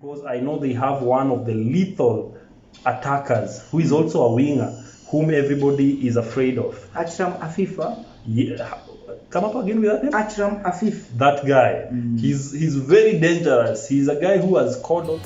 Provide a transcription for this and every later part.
because I know they have one of the lethal attackers who is also a winger, whom everybody is afraid of. Akram Afifa. Yeah. Come up again with that name? Akram Afif. That guy. He's very dangerous. He's a guy who has scored.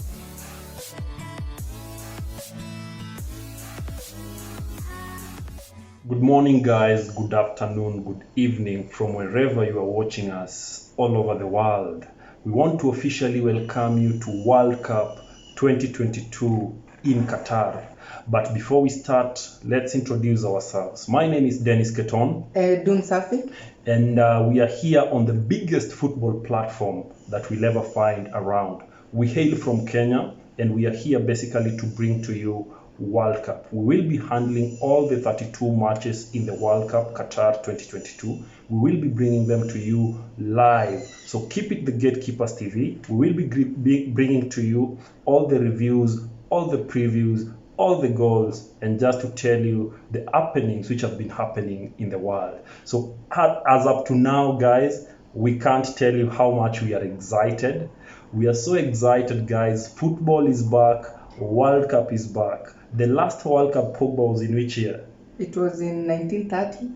Good morning, guys. Good afternoon. Good evening from wherever you are watching us all over the world. We want to officially welcome you to World Cup 2022 in Qatar. But before we start, let's introduce ourselves. My name is Dennis Keton. Dun Safi. And we are here on the biggest football platform that we'll ever find around. We hail from Kenya, and we are here basically to bring to you World Cup. We will be handling all the 32 matches in the World Cup Qatar 2022. We will be bringing them to you live. So keep it the Gatekeepers TV. We will be bringing to you all the reviews, all the previews, all the goals, and just to tell you the happenings which have been happening in the world. So as up to now, guys, we can't tell you how much we are excited. We are so excited, guys. Football is back. World Cup is back. The last World Cup, Pogba, was in which year? It was in 1930.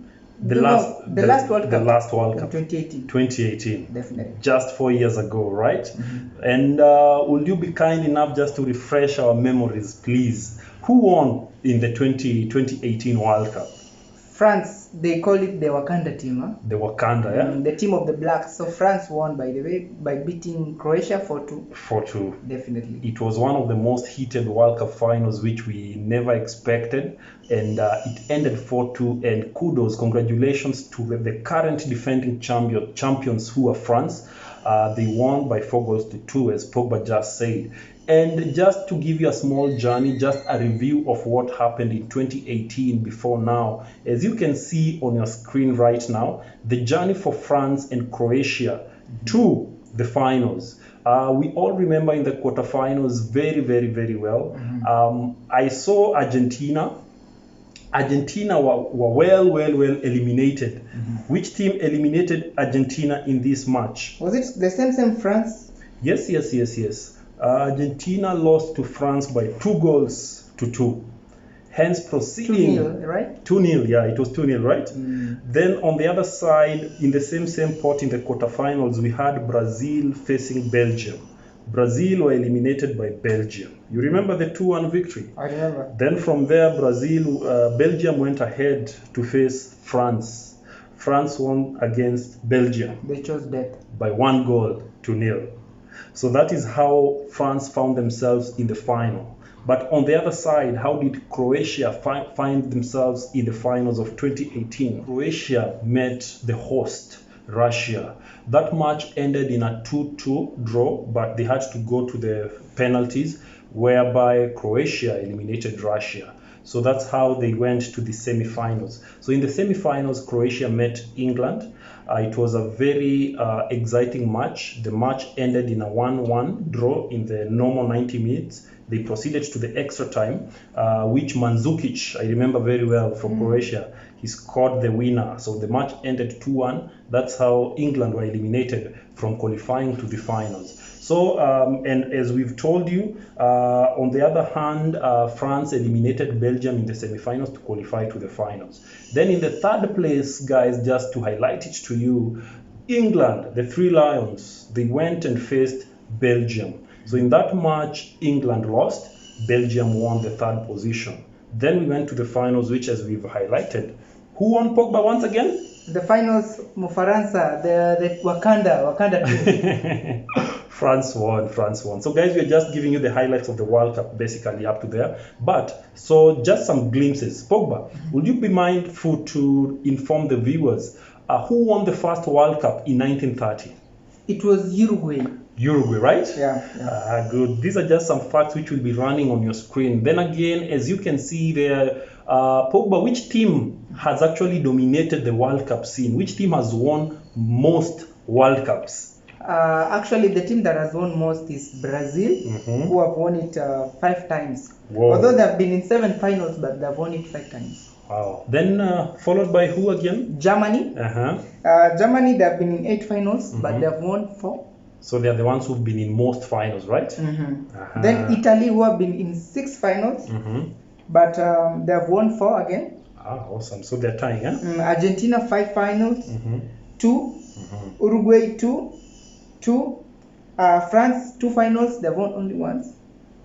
The last World Cup. The last World Cup. 2018. 2018. Definitely. Just 4 years ago, right? Mm-hmm. And would you be kind enough just to refresh our memories, please? Who won in the 2018 World Cup? France. They call it the Wakanda team. Huh? The Wakanda, yeah? The team of the blacks. So France won, by the way, by beating Croatia 4-2. 4-2. Definitely. It was one of the most heated World Cup finals which we never expected. And it ended 4-2. And kudos, congratulations to the current defending champions who are France. They won by 4-2, as Pogba just said. And just to give you a small journey, just a review of what happened in 2018 before now. As you can see on your screen right now, the journey for France and Croatia to the finals. We all remember in the quarterfinals very, very, very well. I saw Argentina. Argentina were well eliminated. Which team eliminated Argentina in this match? Was it the same France? Yes. Argentina lost to France by 2-2. Hence proceeding 2-0, right? 2-0, yeah, it was 2-0, right? Then on the other side, in the same pot in the quarterfinals, we had Brazil facing Belgium. Brazil were eliminated by Belgium. You remember the 2-1 victory? I remember. Then from there, Belgium went ahead to face France. France won against Belgium. They chose death. By 1-0. So that is how France found themselves in the final. But on the other side, how did Croatia find themselves in the finals of 2018? Croatia met the host, Russia. That match ended in a 2-2 draw, but they had to go to the penalties, whereby Croatia eliminated Russia. So that's how they went to the semi-finals. So in the semi-finals, Croatia met England. It was a very exciting match. The match ended in a 1-1 draw in the normal 90 minutes. They proceeded to the extra time, which Mandzukic, I remember very well, from Croatia, he scored the winner. So the match ended 2-1. That's how England were eliminated from qualifying to the finals. So, and as we've told you, on the other hand, France eliminated Belgium in the semifinals to qualify to the finals. Then in the third place, guys, just to highlight it to you, England, the Three Lions, they went and faced Belgium. So in that match, England lost, Belgium won the third position. Then we went to the finals, which, as we've highlighted, who won, Pogba, once again? The finals, Faransa, the Wakanda team. France won. So guys, we're just giving you the highlights of the World Cup, basically up to there. But, so just some glimpses. Pogba, would you be mindful to inform the viewers who won the first World Cup in 1930? It was Uruguay. Uruguay, right? Yeah. Good. These are just some facts which will be running on your screen. Then again, as you can see there, Pogba, which team has actually dominated the World Cup scene? Which team has won most World Cups? Actually, the team that has won most is Brazil, who have won it 5 times. Whoa. Although they have been in 7 finals, but they have won it 5 times. Wow. Then followed by who again? Germany. Germany, they have been in 8 finals, but they have won 4. So they are the ones who've been in most finals, right? Then Italy, who have been in 6 finals, but they have won 4 again. Awesome. So they're tying, huh? Argentina 5 finals, 2. Uruguay 2. France 2 finals. They've won only once.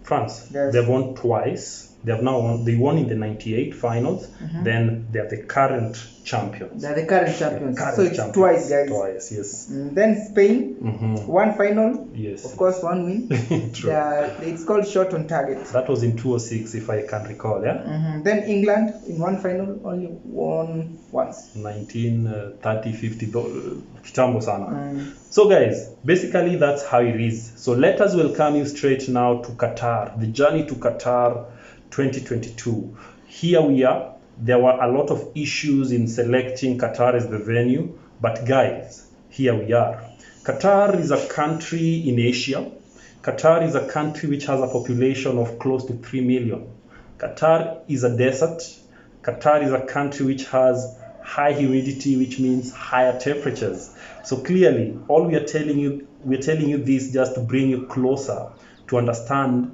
France. Yes. They've won twice. They have now won. They won in the '98 finals. Then they are the current champions. They're the current champions. Current So it's champions. twice, guys. Twice, yes. Then Spain, 1 final. Yes. Of course, 1 win. True. It's called shot on target. That was in 2006, if I can recall, yeah? Then England, in 1 final, only won once. 1930, 50, kitambo sana. So guys, basically that's how it is. So let us welcome you straight now to Qatar, the journey to Qatar 2022. Here we are. There were a lot of issues in selecting Qatar as the venue, but guys, here we are. Qatar is a country in Asia. Qatar is a country which has a population of close to 3 million. Qatar is a desert. Qatar is a country which has high humidity, which means higher temperatures. So clearly, all we're telling you this just to bring you closer to understand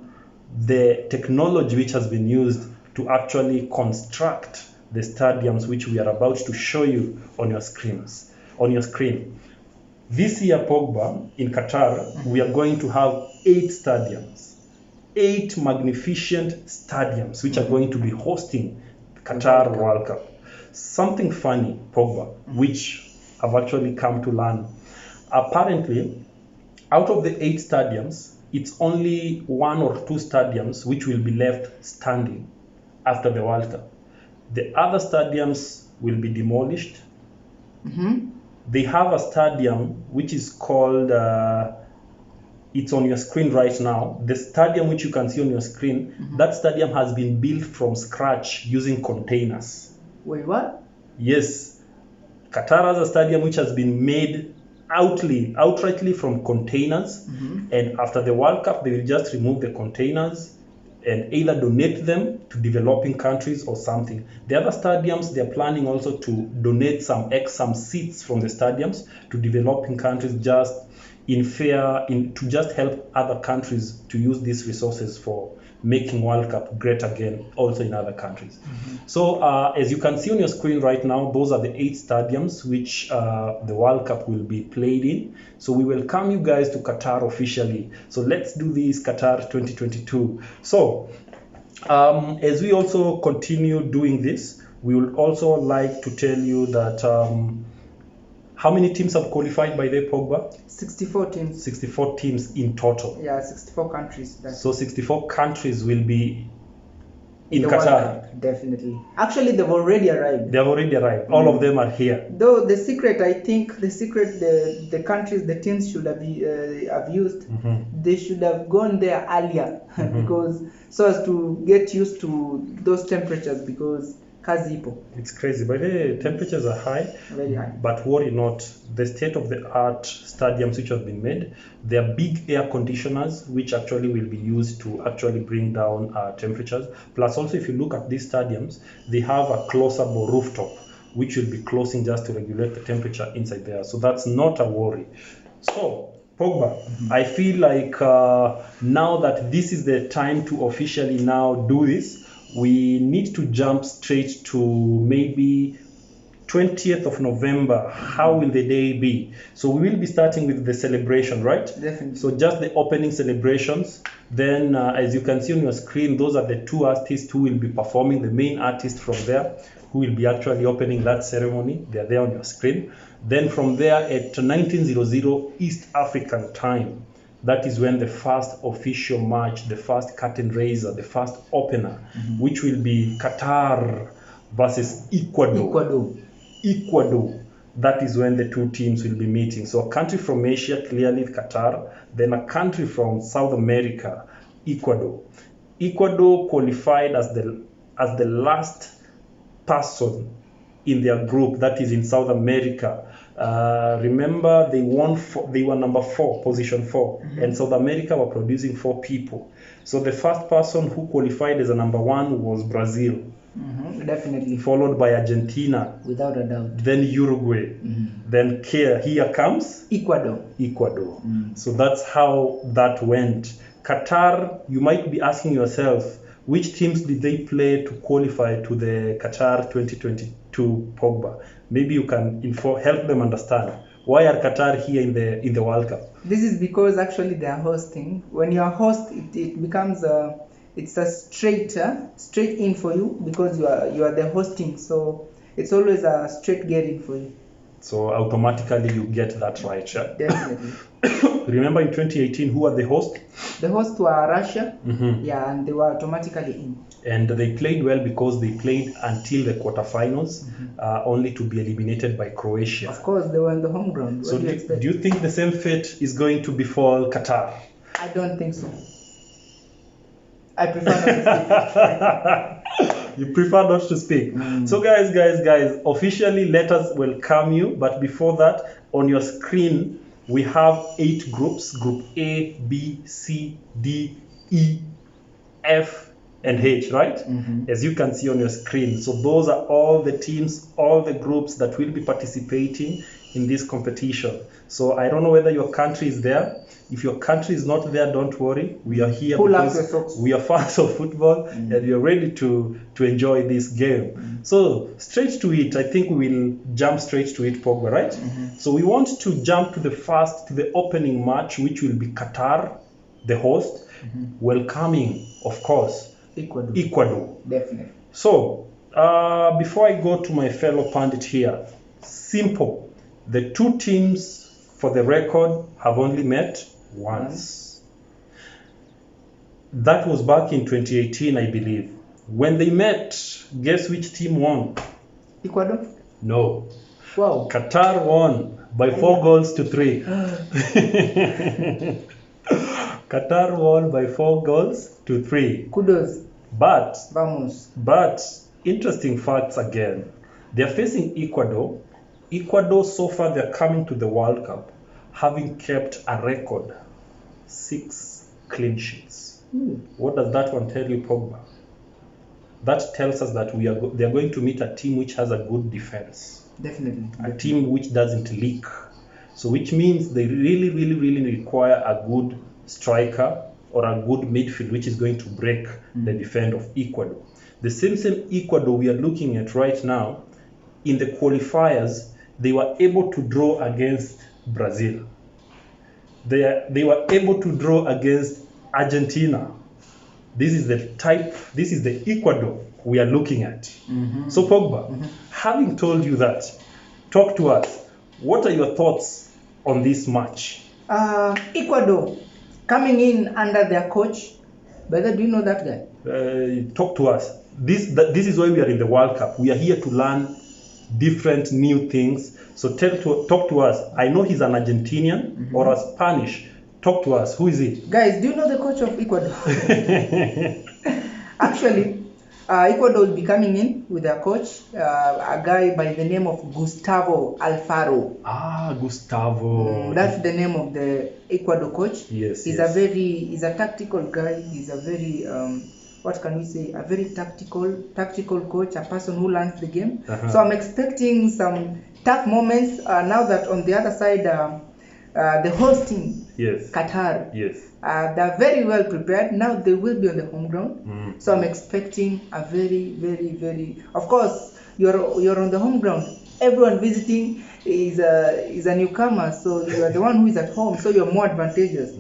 the technology which has been used to actually construct the stadiums which we are about to show you on your screens. This year, Pogba, in Qatar, we are going to have 8 stadiums. 8 magnificent stadiums which are going to be hosting Qatar World Cup. Something funny, Pogba, which I've actually come to learn. Apparently, out of the 8 stadiums, it's only 1 or 2 stadiums which will be left standing after the World Cup. The other stadiums will be demolished. They have a stadium which is called, it's on your screen right now. The stadium which you can see on your screen, that stadium has been built from scratch using containers. Wait, what? Yes. Qatar has a stadium which has been made outrightly from containers, and after the World Cup they will just remove the containers and either donate them to developing countries or something. The other stadiums, they're planning also to donate some seats from the stadiums to developing countries, just to just help other countries to use these resources for making World Cup great again, also in other countries. So as you can see on your screen right now, those are the 8 stadiums which the World Cup will be played in. So we welcome you guys to Qatar officially. So let's do this Qatar 2022. So as we also continue doing this, we would also like to tell you that how many teams have qualified by the Pogba? 64 teams. 64 teams in total. Yeah, 64 countries. So 64 countries will be in Qatar. Definitely. Actually, they've already arrived. They have already arrived. All of them are here. Though the secret, the countries, the teams should have used, they should have gone there earlier because so as to get used to those temperatures, because Kazipo. It's crazy, but the temperatures are high. Very high. But worry not, the state-of-the-art stadiums which have been made, they are big air conditioners which actually will be used to actually bring down temperatures. Plus also, if you look at these stadiums, they have a closable rooftop which will be closing just to regulate the temperature inside there. So that's not a worry. So Pogba, I feel like now that this is the time to officially now do this, we need to jump straight to maybe 20th of November. How will the day be? So we will be starting with the celebration, right? Definitely. So just the opening celebrations. Then as you can see on your screen, those are the 2 artists who will be performing, the main artist from there, who will be actually opening that ceremony. They're there on your screen. Then from there at 1900 East African time, that is when the first official match, the first curtain raiser, the first opener, which will be Qatar versus Ecuador. That is when the 2 teams will be meeting. So a country from Asia, clearly Qatar, then a country from South America, Ecuador. Ecuador qualified as the last person in their group, that is in South America. Remember, they were number 4, position 4, and South America were producing 4 people. So the first person who qualified as a number 1 was Brazil. Definitely. followed by Argentina, Without a doubt. then Uruguay, then here comes Ecuador. So that's how that went. Qatar, you might be asking yourself, which teams did they play to qualify to the Qatar 2022 Pogba? Maybe you can help them understand. Why are Qatar here in the World Cup? This is because actually they are hosting. When you are host, it becomes it's a straight in for you because you are the hosting. So it's always a straight getting for you. So automatically you get that right, yeah? Definitely. Remember in 2018, who were the hosts? The hosts were Russia, yeah, and they were automatically in. And they played well because they played until the quarterfinals, only to be eliminated by Croatia. Of course, they were in the home ground. So do you think the same fate is going to befall Qatar? I don't think so. I prefer not to speak. You prefer not to speak. So guys, officially let us welcome you. But before that, on your screen, we have 8 groups. Group A, B, C, D, E, F, and H, right? As you can see on your screen. So those are all the teams, all the groups that will be participating in this competition. So I don't know whether your country is there. If your country is not there, don't worry. We are here because we are fans of football and we are ready to enjoy this game. So straight to it, I think we'll jump straight to it, Pogba, right? So we want to jump to the opening match, which will be Qatar, the host, welcoming, of course, Ecuador. Definitely. So before I go to my fellow pundit here, simple. The two teams, for the record, have only met once. That was back in 2018, I believe. When they met, guess which team won? Ecuador? No. Wow. Qatar won by 4 goals to 3. Qatar won by 4 goals to 3. Kudos. But Vamos. Interesting facts again. They are facing Ecuador. Ecuador, so far, they're coming to the World Cup having kept a record 6 clean sheets. What does that one tell you, Pogba? That tells us that they are going to meet a team which has a good defense. Definitely. A team which doesn't leak. So which means they really, really, really require a good striker or a good midfield which is going to break the defense of Ecuador. The same Ecuador we are looking at right now, in the qualifiers, they were able to draw against Brazil. They were able to draw against Argentina. This is the Ecuador we are looking at. So Pogba, having told you that, talk to us. What are your thoughts on this match? Ecuador coming in under their coach. Brother, do you know that guy? Talk to us. This is why we are in the World Cup. We are here to learn different new things. So talk to us. I know he's an Argentinian or a Spanish. Talk to us. Who is it? Guys, do you know the coach of Ecuador? Actually, Ecuador will be coming in with their coach, a guy by the name of Gustavo Alfaro. Gustavo. That's the name of the Ecuador coach. Yes. He's a tactical guy. He's a very what can we say? A very tactical coach, a person who learns the game. So I'm expecting some tough moments. Now that on the other side, the hosting, Qatar, they're very well prepared. Now they will be on the home ground. So I'm expecting a very, very, very. Of course, you're on the home ground. Everyone visiting is a newcomer, so you are the one who is at home. So you're more advantageous.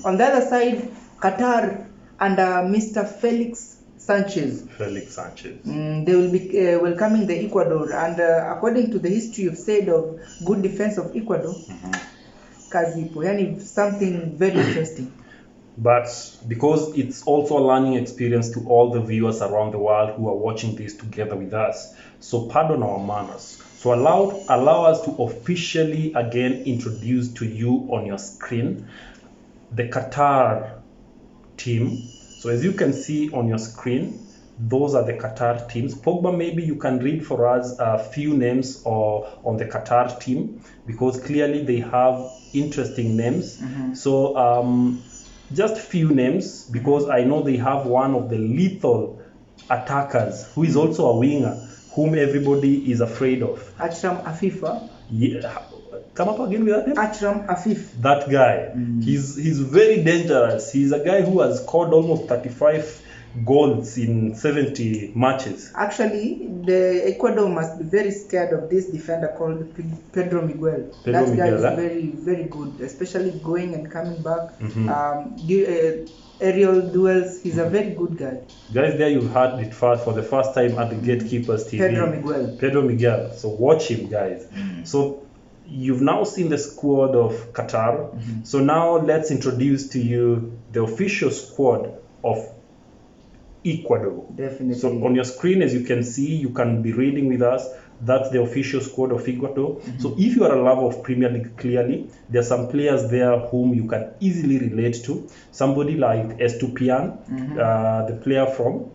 On the other side, Qatar under Mr. Felix Sanchez. They will be welcoming the Ecuador, and according to the history you've said of good defense of Ecuador, Kazipo, yani something very interesting. But because it's also a learning experience to all the viewers around the world who are watching this together with us, so pardon our manners. So allow us to officially again introduce to you on your screen the Qatar team. So as you can see on your screen, those are the Qatar teams. Pogba, maybe you can read for us a few names on the Qatar team, because clearly they have interesting names. So just few names, because I know they have one of the lethal attackers, who is also a winger, whom everybody is afraid of. Akram Afifa. Yeah. Come up again with that name? Akram Afif. That guy. He's very dangerous. He's a guy who has scored almost 35 goals in 70 matches. Actually, the Ecuador must be very scared of this defender called Pedro Miguel. That guy is very, very good, especially going and coming back. Aerial duels. He's a very good guy. Guys, there you heard it first for the first time at the Gatekeepers TV. Pedro Miguel. So watch him, guys. So you've now seen the squad of Qatar. So now let's introduce to you the official squad of Ecuador. Definitely. So on your screen, as you can see, you can be reading with us. That's the official squad of Ecuador. So if you are a lover of Premier League, clearly, there are some players there whom you can easily relate to. Somebody like Estupian, the player from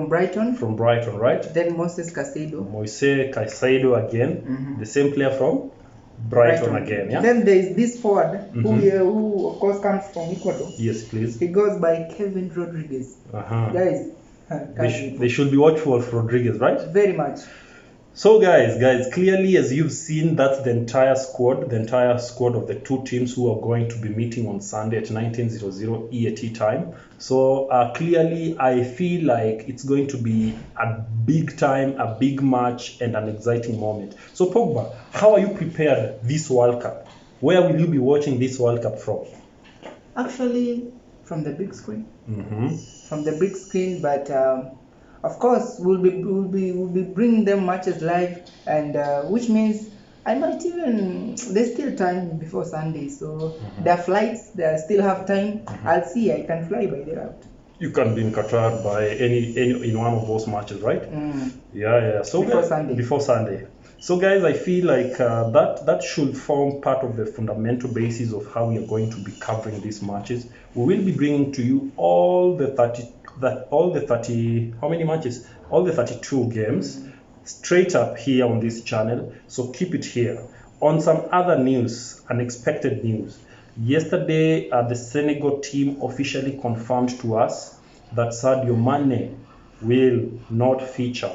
Brighton. From Brighton, right? Then Moises Caicedo again, the same player from Brighton again, yeah? Then there is this forward who of course comes from Ecuador. Yes, please. He goes by Kevin Rodriguez. Guys, they should be watchful of Rodriguez, right? Very much. So guys, clearly as you've seen, that's the entire squad of the two teams who are going to be meeting on Sunday at 19:00 EAT time. So clearly I feel like it's going to be a big time, a big match and an exciting moment. So Pogba, how are you prepared this World Cup? Where will you be watching this World Cup from? Actually, from the big screen. From the big screen, but of course, we'll be bringing them matches live, and which means I might even. There's still time before Sunday, so there are flights. They still have time. I'll see. I can fly by the route. You can be in Qatar by any in one of those matches, right? Yeah. So before Sunday. So guys, I feel like that should form part of the fundamental basis of how we are going to be covering these matches. We will be bringing to you all the 32 games straight up here on this channel. So keep it here. On some other news, unexpected news. Yesterday, the Senegal team officially confirmed to us that Sadio Mane will not feature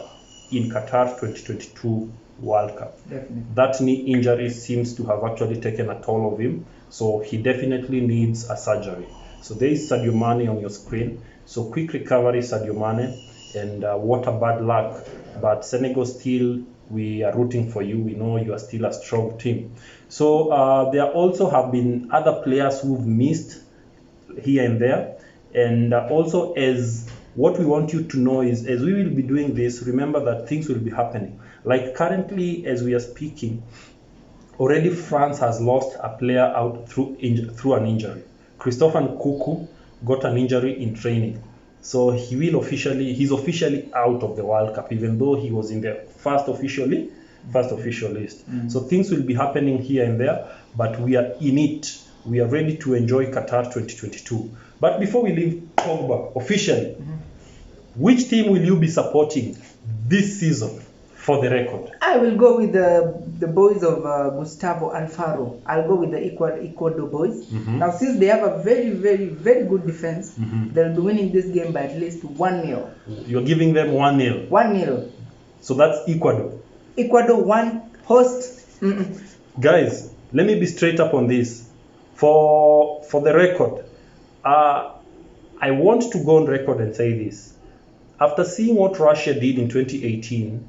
in Qatar 2022 World Cup. Definitely. That knee injury seems to have actually taken a toll of him, so he definitely needs a surgery. So there is Sadio Mane on your screen. So quick recovery, Sadio Mane, and what a bad luck. But Senegal still, we are rooting for you. We know you are still a strong team. So there also have been other players who've missed here and there. And also, as what we want you to know is, as we will be doing this, remember that things will be happening. Like currently, as we are speaking, already France has lost a player out through an injury. Christopher Nkunku got an injury in training, so he's officially out of the World Cup, even though he was in the first official list. So things will be happening here and there, but we are in it. We are ready to enjoy Qatar 2022. But before we leave Pogba officially, which team will you be supporting this season? For the record, I will go with the boys of Gustavo Alfaro. I'll go with the Ecuador boys. Now, since they have a very, very, very good defense, they'll be winning this game by at least 1-0. You're giving them 1-0. 1-0. So that's Ecuador. Ecuador 1, host. Guys, let me be straight up on this. For the record, I want to go on record and say this. After seeing what Russia did in 2018,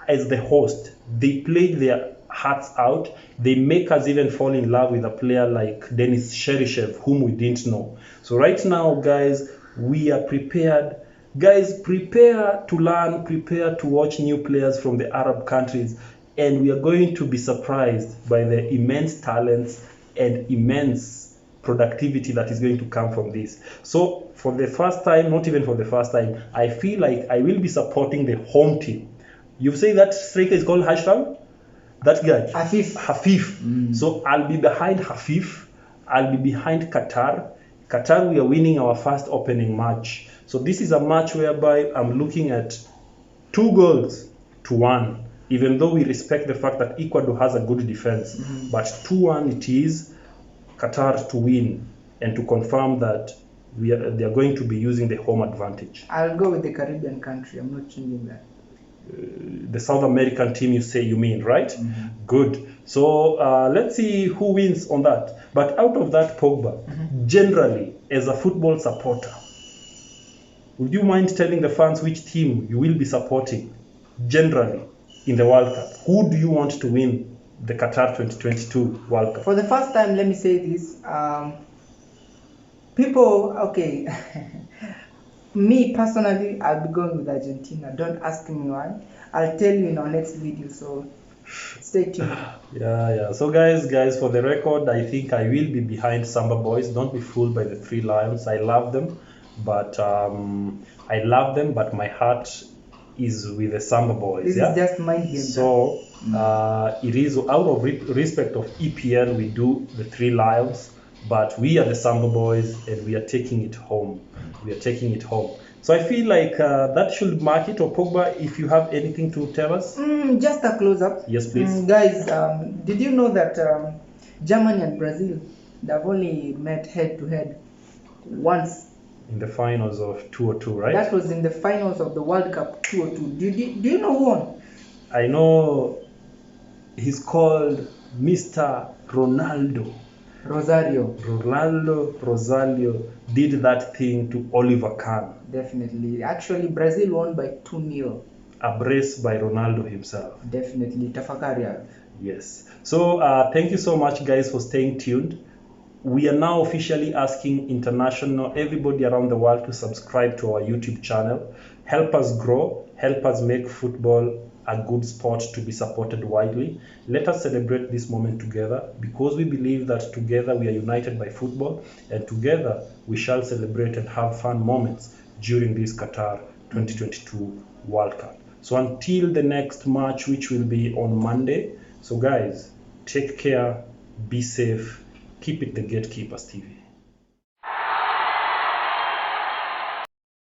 as the host, they played their hearts out. They make us even fall in love with a player like Denis Cheryshev, whom we didn't know. So right now, guys, we are prepared. Guys, prepare to learn, prepare to watch new players from the Arab countries, and we are going to be surprised by the immense talents and immense productivity that is going to come from this. So for the first time, not even for the first time, I feel like I will be supporting the home team. You say that striker is called Hashtag? That guy? Hafif. So I'll be behind Hafif. I'll be behind Qatar. Qatar, we are winning our first opening match. So this is a match whereby I'm looking at 2-1. Even though we respect the fact that Ecuador has a good defense. But 2-1 it is Qatar to win and to confirm that they are going to be using the home advantage. I'll go with the Caribbean country. I'm not changing that. The South American team, you mean, right? Good. So let's see who wins on that. But out of that, Pogba, generally, as a football supporter, would you mind telling the fans which team you will be supporting generally in the World Cup? Who do you want to win the Qatar 2022 World Cup? For the first time, let me say this. Okay. Me personally, I'll be going with Argentina. Don't ask me why. I'll tell you in our next video. So stay tuned. Yeah. So guys, for the record, I think I will be behind Samba Boys. Don't be fooled by the Three Lions. I love them, but my heart is with the Samba Boys. This is just mind game. So it is out of respect of EPL, we do the Three Lions, but we are the Samba Boys and we are taking it home. So I feel like that should mark it. Or Pogba, if you have anything to tell us. Just a close-up. Yes, please. Guys, did you know that Germany and Brazil, they've only met head-to-head once? In the finals of 202, right? That was in the finals of the World Cup 202. Do you know who won? I know he's called Mr. Ronaldo. Rosario did that thing to Oliver Kahn. Definitely. Actually, Brazil won by 2-0. A brace by Ronaldo himself. Definitely. Tafakaria. Yes. So thank you so much, guys, for staying tuned. We are now officially asking everybody around the world to subscribe to our YouTube channel. Help us grow. Help us make football a good sport to be supported widely. Let us celebrate this moment together, because we believe that together we are united by football, and together we shall celebrate and have fun moments during this Qatar 2022 World Cup. So until the next match, which will be on Monday. So guys, take care, be safe, keep it the Gatekeepers TV.